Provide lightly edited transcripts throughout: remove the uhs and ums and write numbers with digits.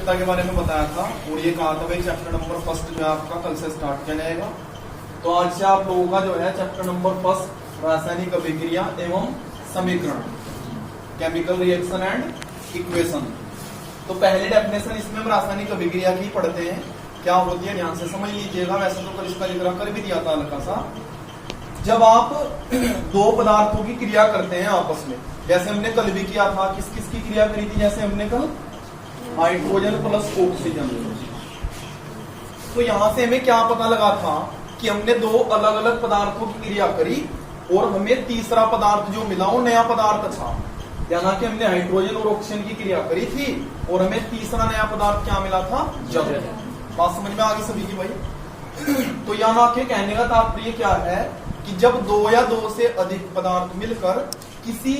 अभिक्रियाशीलता के बारे में बताया था और ये कहा था भाई चैप्टर नंबर फर्स्ट जो है आपका कल से स्टार्ट किया जाएगा। तो आज से आप लोगों का जो है चैप्टर नंबर फर्स्ट रासायनिक अभिक्रिया एवं समीकरण, केमिकल रिएक्शन एंड इक्वेशन। तो पहले डेफिनेशन इसमें हम रासायनिक अभिक्रिया की पढ़ते हैं, क्या होती है ध्यान से समझ लीजिएगा। वैसे तो कल इसका जिक्र कर भी दिया था हल्का सा। जब आप दो पदार्थों की क्रिया करते हैं आपस में, जैसे हमने कल भी किया था, किस किस की क्रिया करी थी, जैसे हमने कल हाइड्रोजन प्लस ऑक्सीजन। तो यहां से हमें क्या पता लगा था कि हमने दो अलग अलग पदार्थों की क्रिया करी और हमें तीसरा पदार्थ जो मिला वो नया पदार्थ था। यानी कि हमने हाइड्रोजन और ऑक्सीजन की क्रिया करी थी और हमें तीसरा नया पदार्थ क्या मिला था, जल। बात समझ में आ गई सभी की भाई। तो यहाँ के कहने का तात्पर्य क्या है कि जब दो या दो से अधिक पदार्थ मिलकर किसी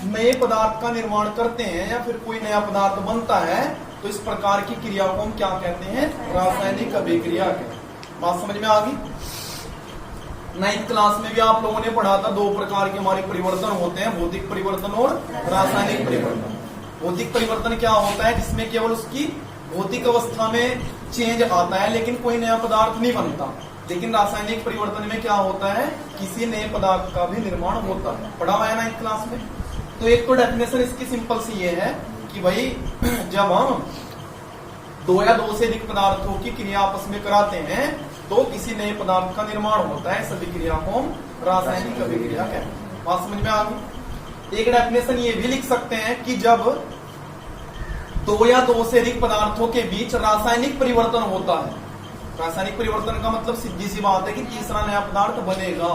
नए पदार्थ का निर्माण करते हैं या फिर कोई नया पदार्थ बनता है तो इस प्रकार की क्रिया को हम क्या कहते हैं, रासायनिक अभिक्रिया कहते हैं। बात समझ में आ गई। 9th क्लास में भी आप लोगों ने पढ़ा था, दो प्रकार के हमारे परिवर्तन होते हैं, भौतिक परिवर्तन और रासायनिक परिवर्तन। भौतिक परिवर्तन क्या होता है, जिसमें केवल उसकी भौतिक अवस्था में चेंज आता है लेकिन कोई नया पदार्थ नहीं बनता। लेकिन रासायनिक परिवर्तन में क्या होता है, किसी नए पदार्थ का भी निर्माण होता है। पढ़ा हुआ है 9th क्लास में। तो एक तो डेफिनेशन इसकी सिंपल सी ये है कि भाई जब हम दो या दो से अधिक पदार्थों की क्रिया आपस में कराते हैं तो किसी नए पदार्थ का निर्माण होता है। इस अभिक्रिया को हम रासायनिक अभिक्रिया कहते हैं। बात समझ में आ गई। एक डेफिनेशन ये भी लिख सकते हैं कि जब दो या दो से अधिक पदार्थों के बीच रासायनिक परिवर्तन होता है, रासायनिक परिवर्तन का मतलब सीधी सी बात है कि तीसरा नया पदार्थ बनेगा,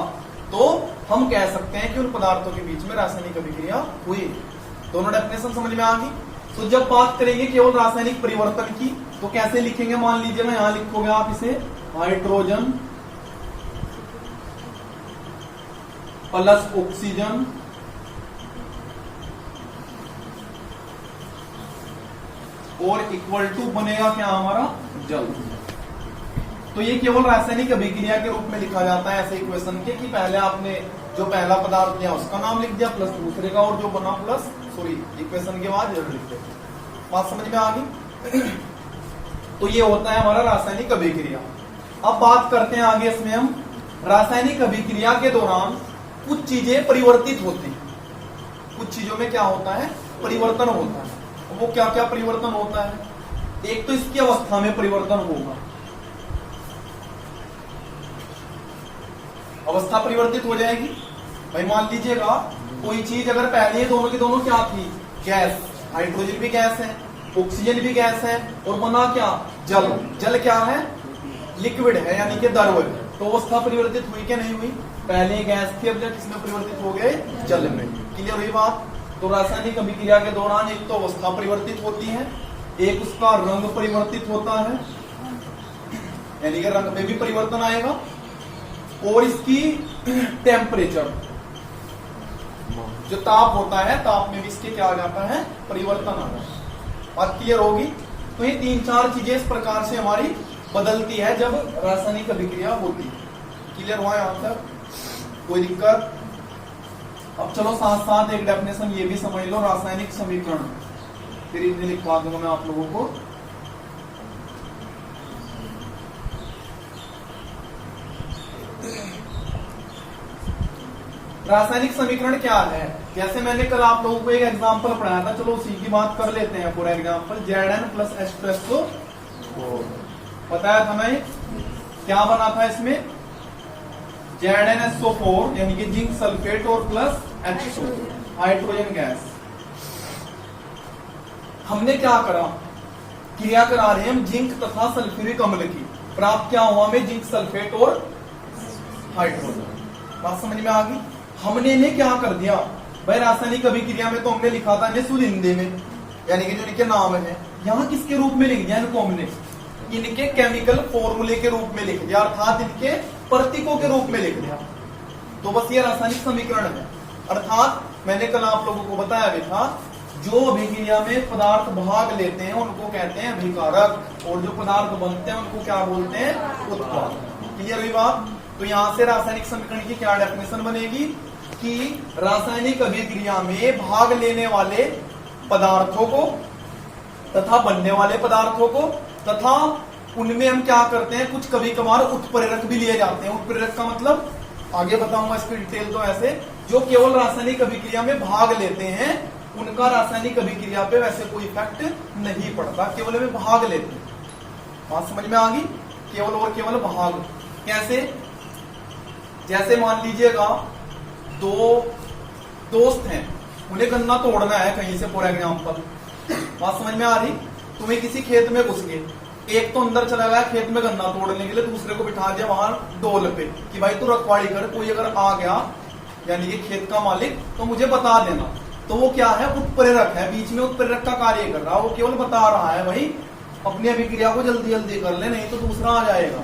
तो हम कह सकते हैं कि उन पदार्थों के बीच में रासायनिक अभिक्रिया हुई। दोनों डेफिनेशन समझ में आ गई। तो जब बात करेंगे केवल रासायनिक परिवर्तन की तो कैसे लिखेंगे, मान लीजिए मैं यहां लिखोगे आप इसे हाइड्रोजन प्लस ऑक्सीजन और इक्वल टू बनेगा क्या हमारा, जल। तो ये केवल रासायनिक अभिक्रिया के रूप में लिखा जाता है ऐसे इक्वेशन के कि पहले आपने जो पहला पदार्थ लिया उसका नाम लिख दिया प्लस दूसरे का और जो बना प्लस इक्वेशन के बाद जल लिख दिया। बात समझ में आ गई। तो ये होता है हमारा रासायनिक अभिक्रिया। अब बात करते हैं आगे इसमें हम रासायनिक अभिक्रिया के दौरान कुछ चीजें परिवर्तित होती हैं। कुछ चीजों में क्या होता है, परिवर्तन होता है। वो क्या क्या परिवर्तन होता है, एक तो इसकी अवस्था में परिवर्तन होगा, अवस्था परिवर्तित हो जाएगी। भाई मान लीजिएगा कोई चीज अगर पहले ये दोनों की दोनों क्या थी, गैस, हाइड्रोजन भी गैस है, ऑक्सीजन भी गैस है और बना क्या, जल। जल क्या है, लिक्विड है यानी कि द्रव है। तो अवस्था परिवर्तित हुई क्या नहीं हुई, पहले गैस थी अब किसमें परिवर्तित हो गए, जल में। क्लियर हुई बात। तो रासायनिक अभिक्रिया के दौरान एक तो अवस्था परिवर्तित होती है, एक उसका रंग परिवर्तित होता है यानी कि रंग में भी परिवर्तन आएगा, और इसकी टेम्परेचर जो ताप होता है, ताप में भी इसके क्या आ जाता है, परिवर्तन आ जाता है। बात क्लियर होगी। तो ये 3-4 चीजें इस प्रकार से हमारी बदलती है जब रासायनिक अभिक्रिया होती है। क्लियर हुआ यहाँ तक, कोई दिक्कत। अब चलो साथ साथ एक डेफिनेशन ये भी समझ लो, रासायनिक समीकरण। फिर इन्हें लिखवा दूंगा मैं आप लोगों को। रासायनिक समीकरण क्या है, जैसे मैंने कल आप लोगों को एक एग्जांपल पढ़ाया था, चलो उसी की बात कर लेते हैं। For example Zn plus H2SO4 बताया था मैं, क्या बना था इसमें, ZnSO4 यानी कि जिंक सल्फेट और प्लस H2 हाइड्रोजन गैस। हमने क्या करा, क्रिया करा रहे हैं हम जिंक तथा सल्फ्यूरिक अम्ल की, प्राप्त क्या हुआ हमें, जिंक सल्फेट और हाइड्रोजन। बात समझ में आ गई। हमने इन्हें क्या कर दिया भाई, रासायनिक अभिक्रिया में तो हमने लिखा था इन्हें शुद्ध हिंदी में यानी कि जो इनके नाम है, यहाँ किसके रूप में लिख दिया इनको, हमने इनके केमिकल फॉर्मूले के रूप में लिख दिया, अर्थात इनके प्रतीकों के रूप में लिख दिया। तो बस ये रासायनिक समीकरण है। अर्थात मैंने कल आप लोगों को बताया भी था, जो अभिक्रिया में पदार्थ भाग लेते हैं उनको कहते हैं अभिकारक, और जो पदार्थ बनते हैं उनको क्या बोलते हैं, उत्पाद। क्लियर हुई बात। तो यहां से रासायनिक समीकरण की क्या डेफिनेशन बनेगी कि रासायनिक अभिक्रिया में भाग लेने वाले पदार्थों को तथा बनने वाले पदार्थों को, तथा उनमें हम क्या करते हैं, कुछ कभी कभार उत्प्रेरक भी लिए जाते हैं। उत्प्रेरक का मतलब आगे बताऊंगा इसकी डिटेल। तो ऐसे जो केवल रासायनिक अभिक्रिया में भाग लेते हैं, उनका रासायनिक अभिक्रिया पे वैसे कोई इफेक्ट नहीं पड़ता, केवल में भाग लेते हैं। बात समझ में आ गई? केवल और केवल भाग। कैसे? जैसे मान लीजिएगा दो दोस्त हैं, उन्हें गन्ना तोड़ना है कहीं से, फॉर एग्जाम्पल। बात समझ में आ रही? तुम्हें किसी खेत में घुस गए, एक तो अंदर चला गया खेत में गन्ना तोड़ने के लिए, दूसरे को बिठा दिया वहां डोल पे कि भाई तू रखवाड़ी कर, कोई अगर आ गया यानी कि खेत का मालिक तो मुझे बता देना। तो वो क्या है? उत्प्रेरक है, बीच में उत्प्रेरक का कार्य कर रहा है। वो केवल बता रहा है भाई अपनी अभिक्रिया को जल्दी जल्दी कर ले, नहीं तो दूसरा आ जाएगा।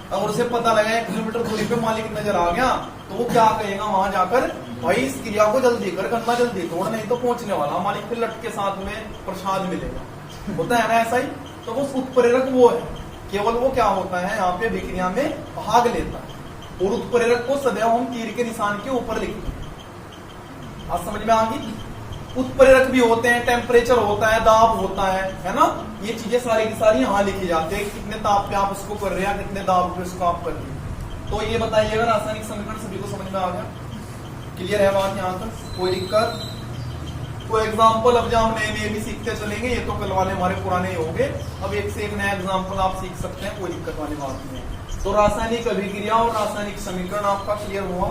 अगर उसे पता लगा 1 किलोमीटर दूरी पे मालिक नजर आ गया तो वो क्या कहेगा वहां जाकर, भाई इस क्रिया को जल्दी कर, गन्ना जल्दी तोड़, नहीं तो पहुंचने वाला मालिक फिर लट के साथ में प्रसाद मिलेगा। होता है ना ऐसा ही? तो वो उत्प्रेरक वो है, केवल वो क्या होता है यहाँ पे अभिक्रिया में भाग लेता है। और उत्प्रेरक को सदैव हम तीर के निशान के ऊपर लिखते हैं। आज समझ में आ गई? उत्प्रेरक भी होते हैं, टेम्परेचर होता है, दाब होता है ना? ये चीजें सारी की सारी यहाँ लिखी जाती है, कितने ताप पे आप उसको कर रहे हैं, कितने दाब पे उसको आप कर रहे हैं। तो ये बताइएगा रासायनिक समीकरण सभी को समझ में आ गया? क्लियर है बात यहाँ तक? कोई दिक्कत? तो एग्जाम्पल अब जब हम नए नए भी सीखते चलेंगे, ये तो कल वाले हमारे पुराने ही होंगे, अब एक से एक नया एग्जाम्पल आप सीख सकते हैं, कोई दिक्कत वाली बात नहीं है। तो रासायनिक अभिक्रिया और रासायनिक समीकरण आपका क्लियर हुआ?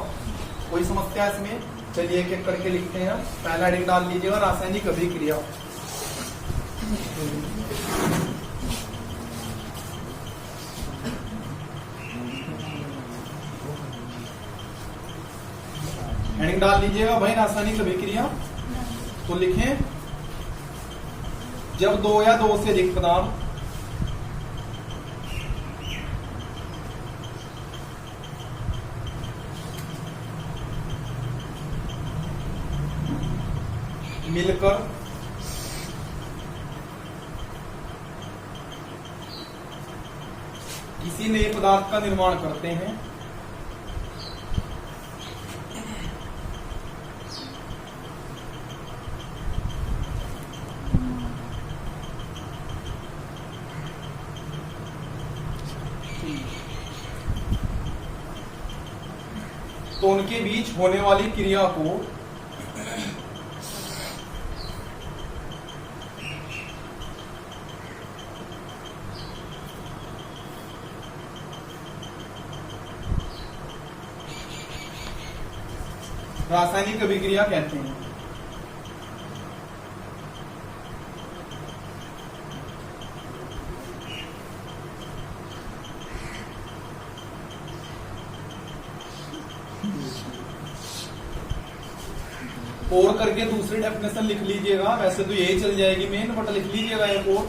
कोई समस्या इसमें? चलिए एक एक करके लिखते हैं। पहला हेडिंग डाल लीजिएगा रासायनिक अभिक्रिया। हेडिंग डाल लीजिएगा भाई रासायनिक अभिक्रिया। तो लिखें जब दो या दो से अधिक पदार्थ मिलकर किसी नए पदार्थ का निर्माण करते हैं, तो उनके बीच होने वाली क्रिया को रासायनिक अभिक्रिया कहते हैं। और करके दूसरी डेफिनेशन लिख लीजिएगा, वैसे तो यही चल जाएगी मेन, बट लिख लीजिएगा एक और।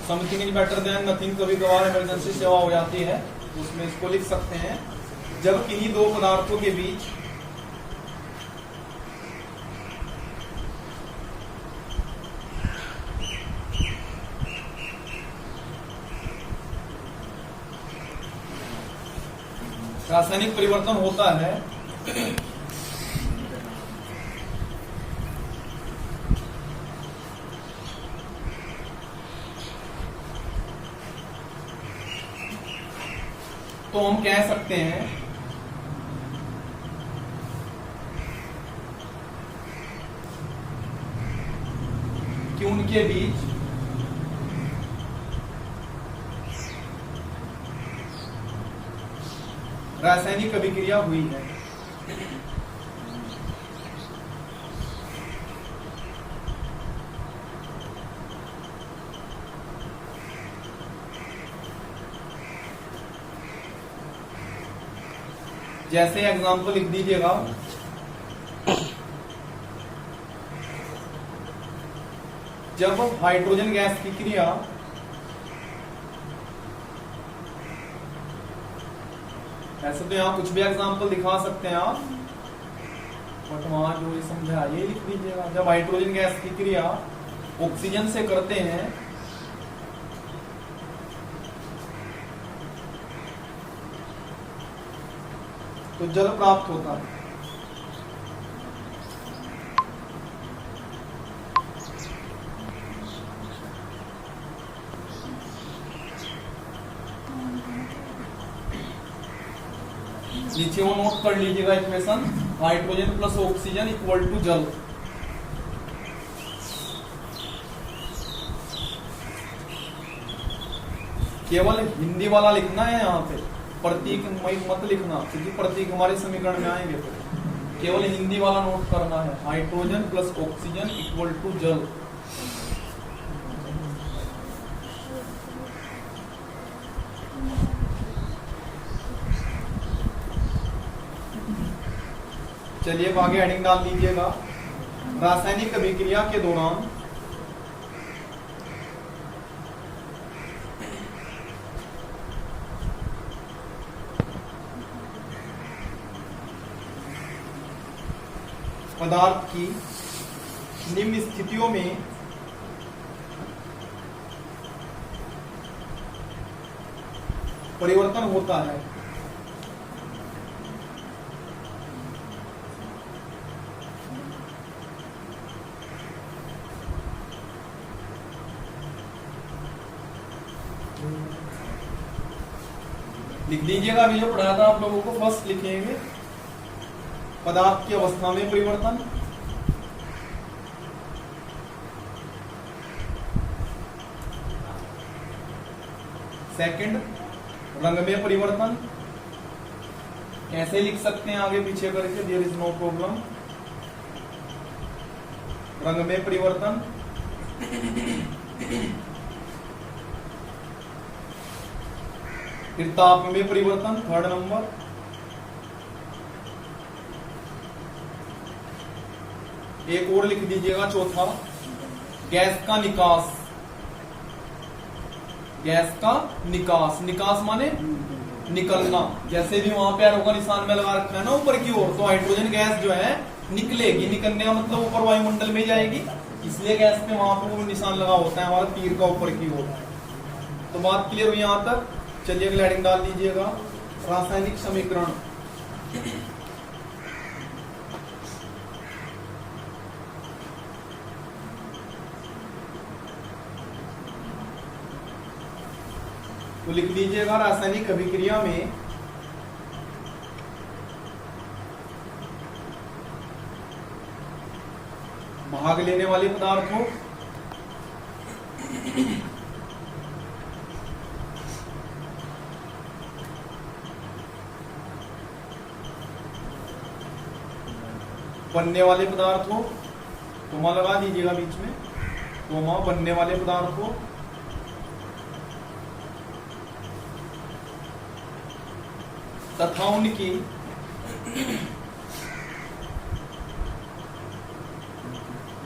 Something is better than nothing कभी कभार इमरजेंसी सेवा हो जाती है, उसमें इसको लिख सकते हैं। जब किन्हीं दो पदार्थों के बीच रासायनिक परिवर्तन होता है तो हम कह सकते हैं कि उनके बीच रासायनिक अभिक्रिया हुई है। जैसे एग्जाम्पल लिख दीजिएगा, जब हाइड्रोजन गैस की क्रिया ऐसे तो यहाँ कुछ भी एग्जाम्पल दिखा सकते हैं आप, बट वहां जो ये समझा ये लिख दीजिएगा। जब हाइड्रोजन गैस की क्रिया ऑक्सीजन से करते हैं तो जल प्राप्त होता है। नीचे वो नोट कर लीजिएगा equation, hydrogen plus oxygen equal to जल। केवल हिंदी वाला लिखना है यहाँ पे, प्रतीक मत लिखना, क्योंकि प्रतीक हमारे समीकरण में आएंगे। फिर केवल हिंदी वाला नोट करना है, hydrogen plus oxygen equal to जल। चलिए अब आगे हेडिंग डाल दीजिएगा, रासायनिक अभिक्रिया के दौरान पदार्थ की निम्न स्थितियों में परिवर्तन होता है। लिख दीजिएगा, अभी जो पढ़ाया था आप लोगों को, फर्स्ट लिखेंगे पदार्थ की अवस्था में परिवर्तन, सेकंड रंग में परिवर्तन, ऐसे लिख सकते हैं आगे पीछे करके, देयर इज नो प्रॉब्लम। रंग में परिवर्तन, फिर ताप में परिवर्तन, थर्ड नंबर, एक और लिख दीजिएगा चौथा, गैस का निकास। गैस का निकास, निकास माने निकलना, जैसे भी वहां पे एरो का निशान में लगा रखा है ना ऊपर की ओर, तो हाइड्रोजन गैस जो है निकलेगी, निकलने का मतलब ऊपर वायुमंडल में जाएगी, इसलिए गैस पे वहां पे वो निशान लगा होता है हमारा तीर का ऊपर की ओर। तो बात क्लियर हुई यहां तक। चलिए अगला हेडिंग डाल दीजिएगा, रासायनिक समीकरण। तो लिख लीजिएगा, रासायनिक अभिक्रिया में भाग लेने वाले पदार्थों बनने वाले पदार्थों, कोमा लगा दीजिएगा बीच में, कोमा बनने वाले पदार्थों तथा उनकी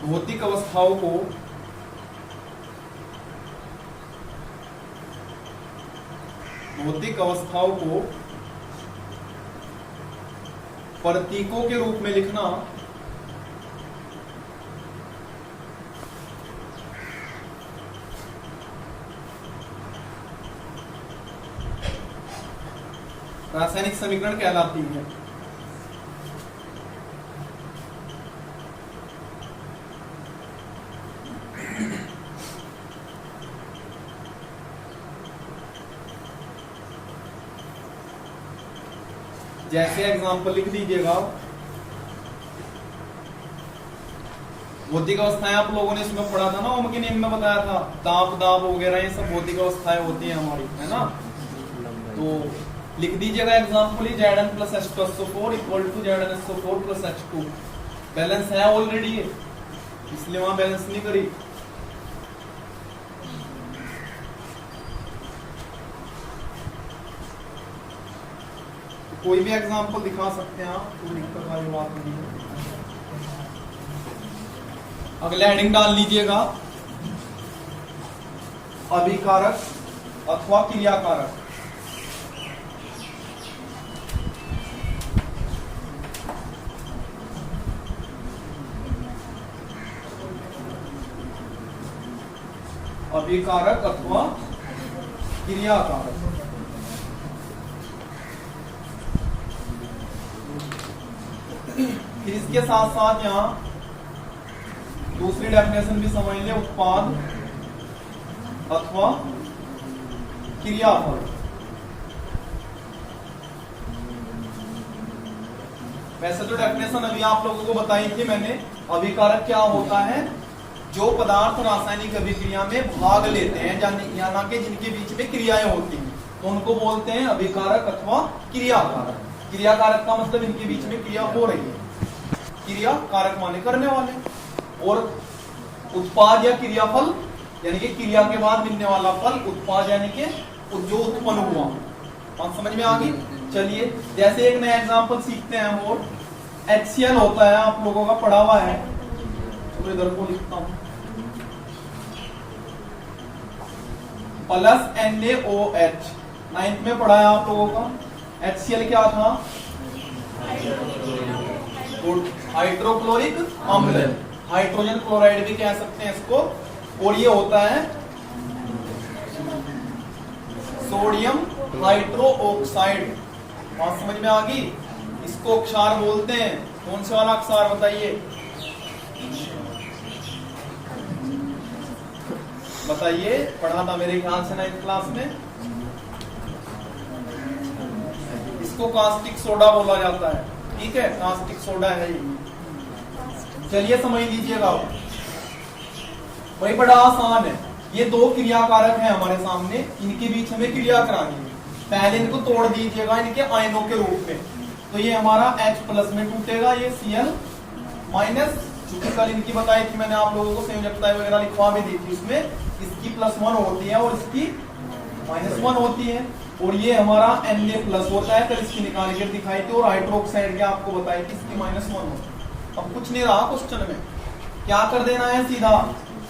भौतिक अवस्थाओं को प्रतीकों के रूप में लिखना रासायनिक समीकरण कहलाती है। जैसे एग्जांपल लिख दीजिएगा, भौतिक अवस्थाएं आप लोगों ने इसमें पढ़ा था ना, ओम के नियम में बताया था, ताप दाब वगैरह ये सब भौतिक अवस्थाएं होती हैं हमारी, है ना। तो लिख दीजिएगा एग्जांपल ही, Zn plus H2SO4 equal to ZnSO4 plus H2। Balance है ऑलरेडी है, इसलिए वहां बैलेंस नहीं करी। कोई भी एग्जांपल दिखा सकते हैं आप, कोई दिक्कत वाली बात नहीं है। अगले हेडिंग डाल लीजिएगा, अभिकारक अथवा क्रियाकारक। अभिकारक अथवा क्रियाकारक। फिर इसके साथ साथ यहां दूसरी डेफिनेशन भी समझ ले, उत्पाद अथवा क्रियाफल। वैसे तो डेफिनेशन अभी आप लोगों को बताई थी मैंने। अभिकारक क्या होता है? जो पदार्थ रासायनिक अभिक्रिया में भाग लेते हैं या ना कि जिनके बीच में क्रियाएं होती हैं, तो उनको बोलते हैं अभिकारक अथवा क्रियाकारक। क्रियाकारक का मतलब इनके बीच में क्रिया हो रही है। क्रिया कारक माने करने वाले, और उत्पाद या क्रियाफल यानी कि क्रिया के बाद मिलने वाला फल, उत्पाद यानी कि जो उत्पन्न हुआ। बात समझ में आ गई? चलिए जैसे एक नया एग्जांपल सीखते हैं हम। और HCl होता है, आप लोगों का पढ़ा हुआ है, तो इधर को लिखता हूं, प्लस NaOH। 9th में पढ़ा है आप लोगों का। HCl क्या था? हाइड्रोक्लोरिक अम्ल, हाइड्रोजन क्लोराइड भी कह सकते हैं इसको। और ये होता है सोडियम हाइड्रोक्साइड। बात समझ में आ गई? इसको क्षार बोलते हैं। कौन से वाला क्षार बताइए? बताइए, पढ़ा था मेरे ख्याल से 9th क्लास में। इसको कास्टिक सोडा बोला जाता है। ठीक है, कास्टिक सोडा है ये। चलिए समझ लीजिएगा भाई, बड़ा आसान है। ये दो क्रियाकारक हैं हमारे सामने, इनके बीच हमें क्रिया करानी है। पहले इनको तोड़ दीजिएगा इनके आयनों के रूप में। तो ये हमारा H+ में टूटेगा, ये Cl-, चूंकि कल इनकी बताई थी मैंने आप लोगों को, संयोजकताएं वगैरह लिखवा भी दी थी। उसमें इसकी +1 होती है और इसकी -1 होती है। और ये हमारा Na+ होता है, कल इसकी निकाल के दिखाई थी। और हाइड्रोक्साइड की आपको बताई थी, इसकी -1 होती है। अब कुछ नहीं रहा क्वेश्चन में, क्या कर देना है? सीधा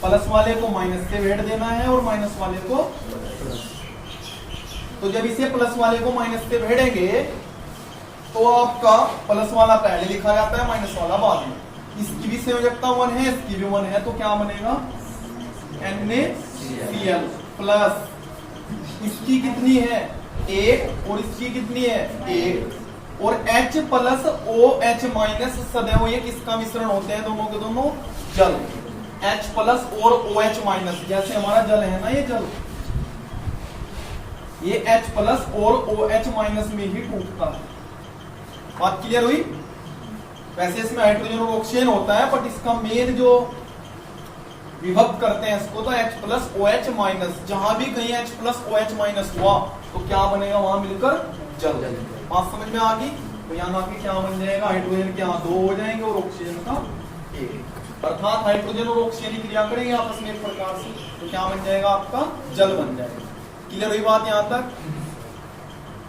प्लस वाले को माइनस से भेड़ देना है और माइनस वाले को। तो जब इसे प्लस वाले को माइनस से भेड़ेंगे तो आपका प्लस वाला पहले लिखा जाता है, माइनस वाला बाद में। इसकी भी संयोजकता 1 है, इसकी भी 1 है, तो क्या बनेगा? NaCl प्लस, इसकी कितनी है? 1, और इसकी कितनी है? 1। और H+ OH- सदैव ये किसका मिश्रण होते हैं? दोनों के दोनों जल। H+ और OH-, जैसे हमारा जल है ना, ये जल, ये H+ और OH- में ही टूटता है। बात क्लियर हुई? वैसे इसमें हाइड्रोजन और ऑक्सीजन होता है, बट इसका मेन जो विभक्त करते हैं इसको तो H+ OH-। जहां भी कहीं H+ OH- हुआ तो क्या बनेगा? वहां मिलकर जल। बात समझ में आ गई? तो यहाँ आके क्या बन जाएगा? हाइड्रोजन के यहाँ 2 हो जाएंगे और ऑक्सीजन का 1। अर्थात हाइड्रोजन और ऑक्सीजन की क्रिया करेंगे आपस में एक प्रकार से, तो क्या बन जाएगा? आपका जल बन जाएगा। क्लियर हुई बात यहाँ तक?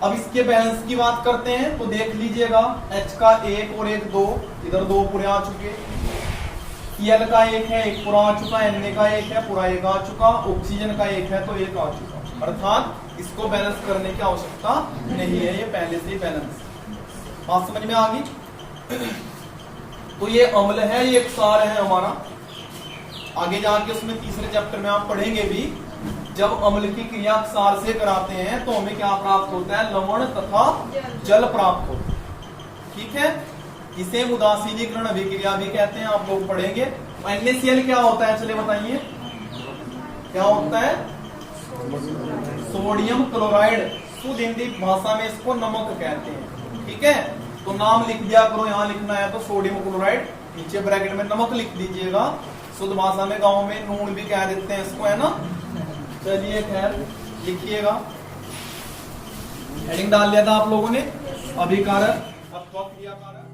अब इसके बैलेंस की बात करते हैं, तो देख लीजिएगा, H का 1 और 1 2, इधर 2 पूरे आ चुके। Cl का 1 है, 1 पूरा आ चुका। Na का 1 है, पूरा 1 आ चुका। ऑक्सीजन का 1 है, तो 1 आ चुका। अर्थात इसको बैलेंस करने की आवश्यकता नहीं है, ये पहले से ही बैलेंस। बात समझ में आ गई? तो ये अम्ल है, ये क्षार है हमारा। आगे जाके उसमें तीसरे चैप्टर में आप पढ़ेंगे भी, जब अम्ल की क्रिया क्षार से कराते हैं तो हमें क्या प्राप्त होता है? लवण तथा जल प्राप्त होता है। ठीक है, इसे उदासीनीकरण अभिक्रिया भी कहते हैं, आप लोग पढ़ेंगे। NaCl क्या होता है? चलिए बताइए, क्या होता है? Sodium chloride. शुद्ध हिंदी भाषा में इसको नमक कहते हैं। ठीक है, तो नाम लिख दिया करो, यहाँ लिखना है तो सोडियम क्लोराइड, नीचे ब्रैकेट में नमक लिख दीजिएगा। शुद्ध भाषा में गांव में नून भी कह देते हैं इसको, है ना। चलिए खैर लिखिएगा, हेडिंग डाल लिया था आप लोगों ने, अभिकारक अथवा क्रियाकारक।